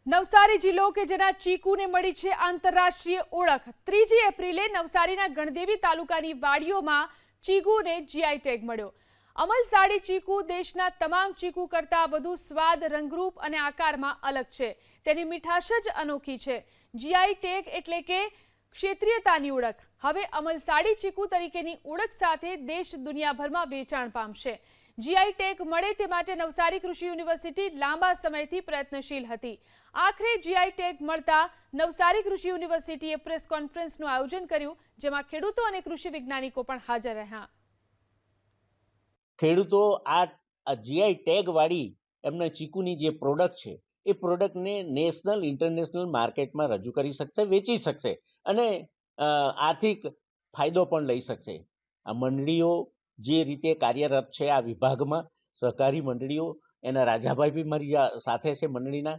નવસારી જિલ્લો કે જેના ચીકુને મળી છે આંતરરાષ્ટ્રીય ઓળખ। 3 એપ્રિલે નવસારીના ગણદેવી તાલુકાની વાડીઓમાં ચીકુને જીઆઈ ટેગ મળ્યો। અમલસાડી ચીકુ દેશના તમામ ચીકુ કરતાં વધુ સ્વાદ, રંગરૂપ અને આકારમાં અલગ છે। તેની મીઠાશ જ અનોખી છે। જીઆઈ ટેગ એટલે કે ક્ષેત્રીયતાની ઓળખ હવે અમલસાડી ચીકુ તરીકેની ઓળખ સાથે દેશ દુનિયાભરમાં વેચાણ પામશે। જીઆઈ ટેગ મળે તે માટે નવસારી કૃષિ યુનિવર્સિટી લાંબા સમયથી પ્રયત્નશીલ હતી। આખરે જીઆઈ ટેગ મળતા નવસારી કૃષિ યુનિવર્સિટીએ પ્રેસ કોન્ફરન્સનું આયોજન કર્યું, જેમાં ખેડૂતો અને કૃષિ વૈજ્ઞાનિકો પણ હાજર રહ્યા। ખેડૂતો આ જીઆઈ ટેગ વાળી એમના ચીકુની જે પ્રોડક્ટ છે એ પ્રોડક્ટને નેશનલ ઇન્ટરનેશનલ માર્કેટમાં રજૂ કરી શકશે, વેચી શકશે અને આર્થિક ફાયદો પણ લઈ શકશે। આ મંડળીઓ જે રીતે કાર્યરત છે આ વિભાગમાં, સહકારી મંડળીઓ, એના રાજાભાઈ બી મારી સાથે છે મંડળીના,